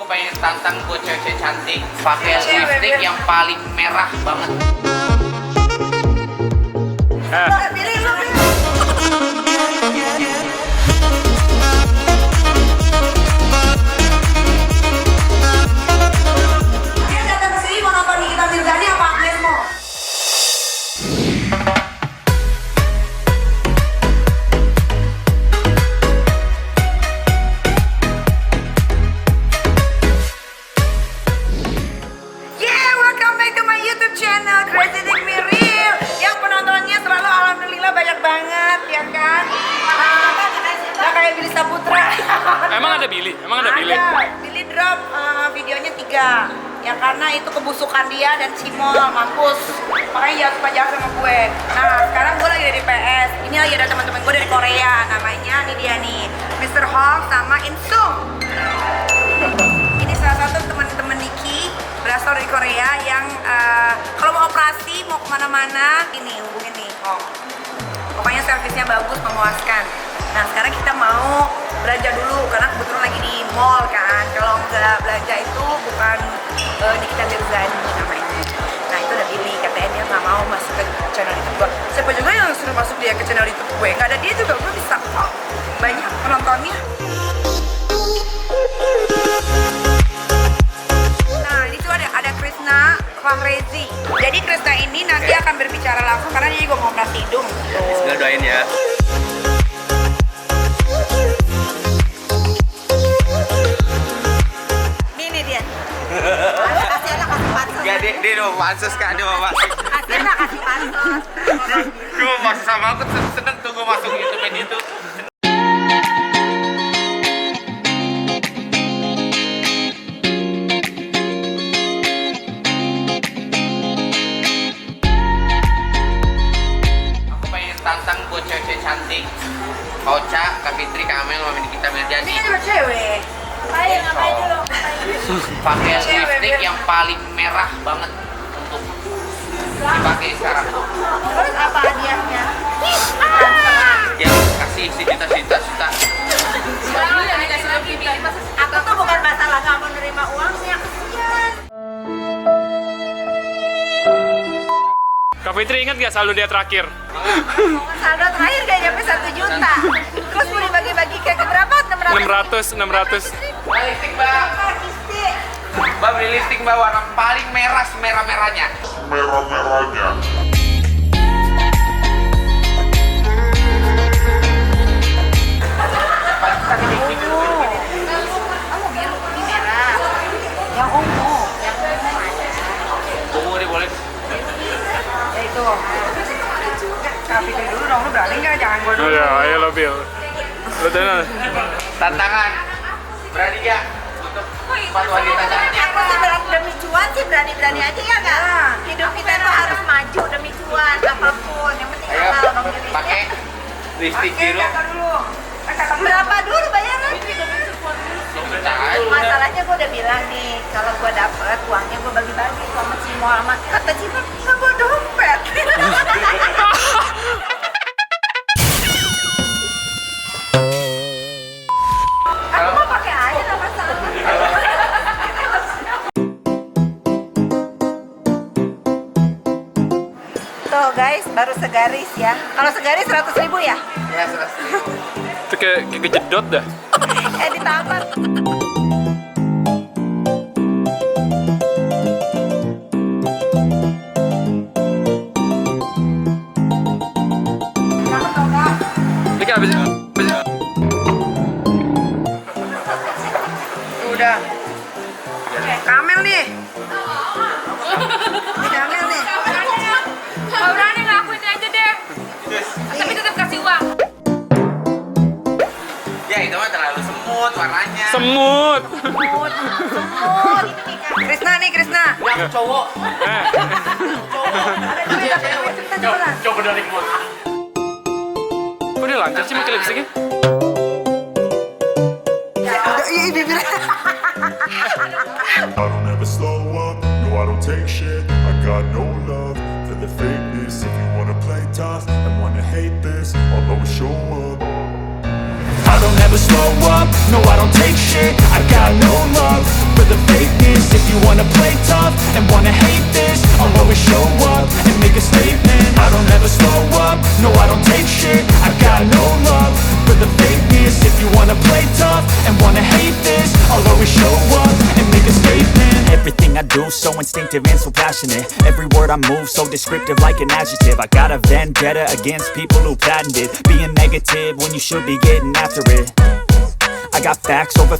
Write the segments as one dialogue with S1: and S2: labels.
S1: pengen tantang buat cewek cantik pakai lipstick yang paling merah banget.
S2: Pilih lu. Dia datang ke sini mau nonton Nikita Mirzani apa Agnes Mo? Welcome back to my YouTube channel Crazy Dick Me Real. Yang penontonnya selalu alhamdulillah banyak banget, ya kan? Nah, kayak Billy Saputra.
S3: Emang ada Billy?
S2: Billy drop videonya 3. Ya karena itu kebusukan dia dan Cimol mampus. Makanya jangan suka jahat sama gue. Nah, sekarang gue lagi dari PS. Ini lagi ada teman-teman gue dari Korea. Namanya nih dia nih, Mr. Hong sama Insung. Ini salah satu teman-teman Niki berasal dari Korea yang kalau mau operasi, mau kemana-mana, ini hubungin nih Hong. Pokoknya servisnya bagus, memuaskan. Nah sekarang kita mau belanja dulu karena kebetulan lagi di mall kan. Kalau nggak belanja itu bukan Nikita Mirzani namanya. Nah itu udah pilih, katanya dia nggak mau masuk ke channel YouTube gue. Siapa juga yang suruh masuk dia ke channel YouTube gue? Nggak ada dia juga gue bisa kok. Banyak penontonnya. Nah di situ ada Krishna Fahrezi. Jadi Krishna ini nanti akan berbicara langsung karena dia juga mau operasi hidung.
S1: Bismillah, doain ya.
S2: Nih dia. Kasih anak kasih pansos.
S1: Gak, dia mau pansus kak, dia mau masuk.
S2: Kasih anak kasih pansos.
S1: Dia mau masuk sama aku, seneng tuh gue masuk YouTube itu. Aku pengen tantang buat cewek cantik. Ocha, Kak Fitri, Kak Amel, sama Nikita Mirzani.
S2: Ini juga cewek.
S4: Ngapain dulu?
S1: Pakai lipstick yang paling merah banget untuk dipakai sekarang.
S2: Terus apa hadiahnya?
S1: Ya kasih sejuta.
S2: Aku tuh bukan masalah kamu nerima uangnya, kesian.
S3: Kak Fitri ingat gak saldo dia terakhir?
S2: Saldo terakhir gak nyampe 1 juta. Terus mau dibagi-bagi ke berapa?
S3: 600.
S1: Mbak lipstick mbak. Mbak beli lipstick mbak warna paling merah semerah-merahnya.
S2: Kamu biru, ini merah. Yang ungu.
S1: Ungu deh boleh.
S2: Ya itu. Tapi dulu dong, lu berani nggak? Jangan gue dulu.
S3: Ya, ayo lo Bil. Lo tenang.
S1: Tantangan. Berani gak untuk sepatu wanita cantik?
S2: Aku sih demi cuan sih berani-berani aja ya nggak? Hidup kita tuh harus maju demi cuan apapun. Yang penting
S1: Ayo
S2: halal dong jadi.
S1: pakai lipstick biru.
S2: Berapa dulu bayaran?
S1: Bentar.
S2: Masalahnya gue udah bilang nih, kalau gue dapet uangnya gue bagi-bagi sama Cimol sama kata Cimol nggak gue dompet. Aku mau pakai aja nggak masalah. Tuh guys, baru segaris ya. Kalau segaris 100.000 ya?
S1: Ya selesai.
S3: Itu kayak kejedot dah.
S2: Ditambah. Kamu tau nggak?
S3: Ini kan abis
S2: Udah. Kamel nih. Kamel nih.
S4: Kalau berani ngelakuin aja deh. Tapi tetap kasih uang.
S1: Ya itu mah terlalu semut warnanya.
S3: semut.
S2: Krisna nih, Krisna.
S1: Yang cowok. Coba dari kemana?
S3: Kok dia lancar sih pakai lipstiknya?
S2: Iya, bibir.
S5: I don't ever slow up, no I don't take shit. I got no love for the fakeness. If you wanna play tough and wanna hate this, I'll always show up. I don't ever slow up, no I don't take shit. I got no love for
S6: show up and make a statement. Everything I do so instinctive and so passionate. Every word I move so descriptive like an adjective. I got a vendetta against people who patented being negative when you should be getting after it. I got facts over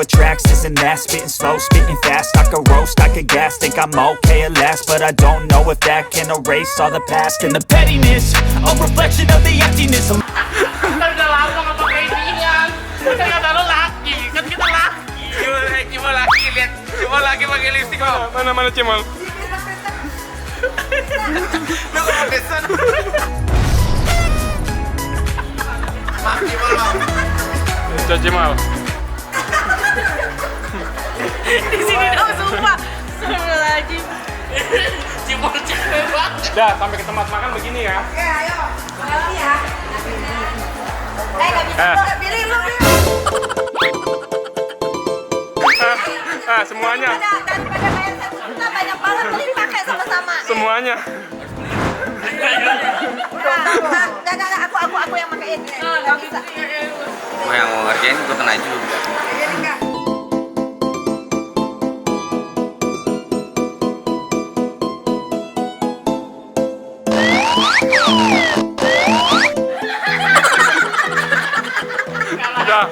S6: tracks, this and that. Spitting slow, spitting fast, I could roast, I could gas. Think I'm okay at last, but I don't know if that can erase all the past. And the pettiness, a reflection of the emptiness.
S1: Udah lama nggak pakai inian. Ternyata lo laki, kan kita laki. Coba laki lihat, coba laki pakai lipstick lo.
S3: Mana Cimol?
S1: Lo kok pakai sana? Maki malam.
S3: Cimol.
S4: Di sini dong, sumpah. Astagfirullahaladzim.
S1: Cimol cewek banget.
S3: Dah, sampai ke tempat makan begini ya.
S2: Oke, ayo. Makasih ya. Gak bisa lo, pilih lo.
S3: Semuanya.
S2: Daripada bayar satu juta banyak banget, beli pakai sama-sama.
S3: Semuanya.
S2: Udah, aku yang pakein. Gak bisa.
S1: Mau yang mau ngerjain gue kena juga.
S2: Jadi enggak.
S3: Udah.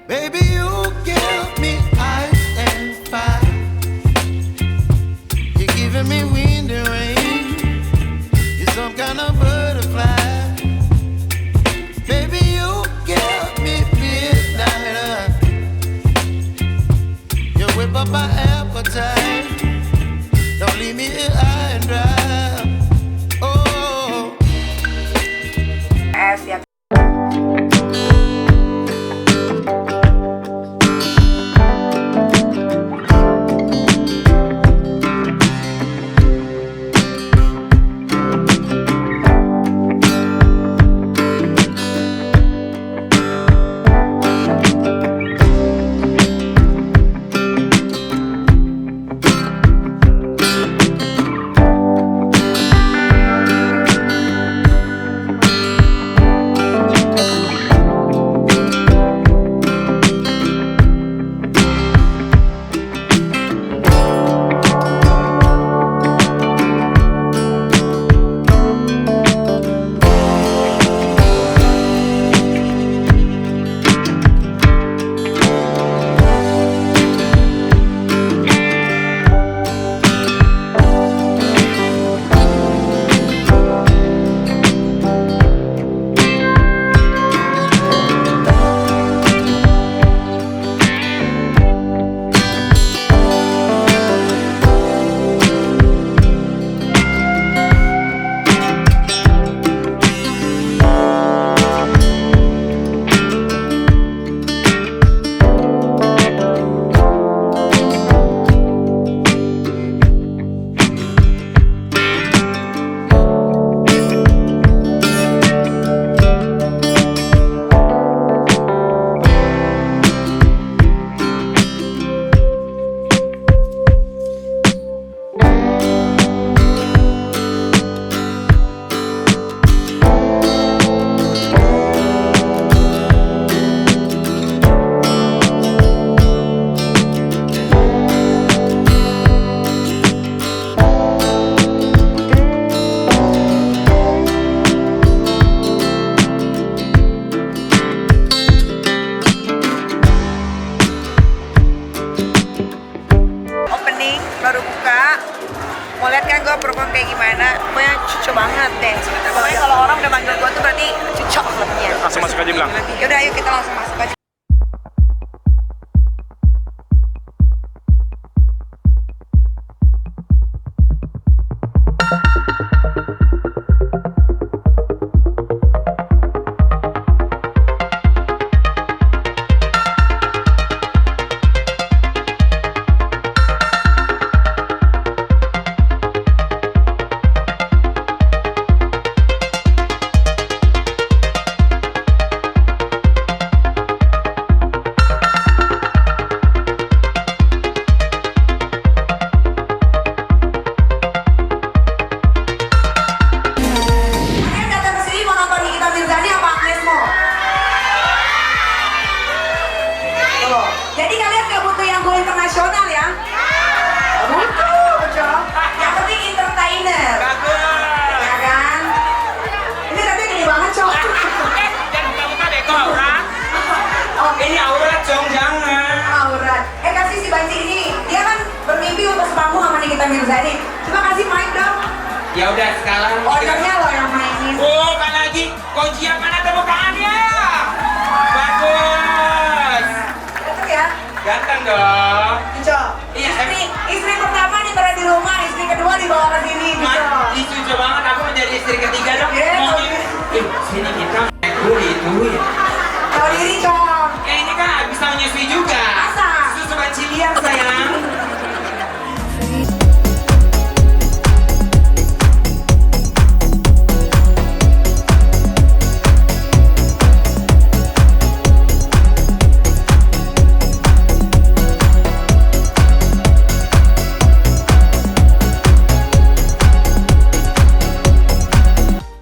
S7: Baby, you give me ice and fire. You're giving me wind and rain. You're some kind of butterfly. Baby, you give me midnight. You whip up my appetite. Don't leave me here high and dry. Oh.
S2: Es ya. Mau lihat kan gue perform kayak gimana? Pokoknya cucu banget deh. Pokoknya kalau orang udah manggil gue tuh berarti cucok klubnya.
S3: Langsung masuk aja bilang.
S2: Yaudah ayo kita langsung masuk aja. Zani. Coba kasih mic dong.
S1: Ya udah sekarang.
S2: Ordernya lo yang mainin.
S1: Bukan lagi. Kunci yang mana tepuk tangannya? Bagus.
S2: Betul ya?
S1: Ganteng dong.
S2: Dico.
S1: Iya,
S2: Istri pertama ditaruh di rumah, istri kedua dibawa ke sini. Dico.
S1: Setuju banget, aku menjadi istri ketiga dong.
S2: Iya,
S1: Mungkin. Sini kita dulu itu ya.
S2: Tahu diri, Cok.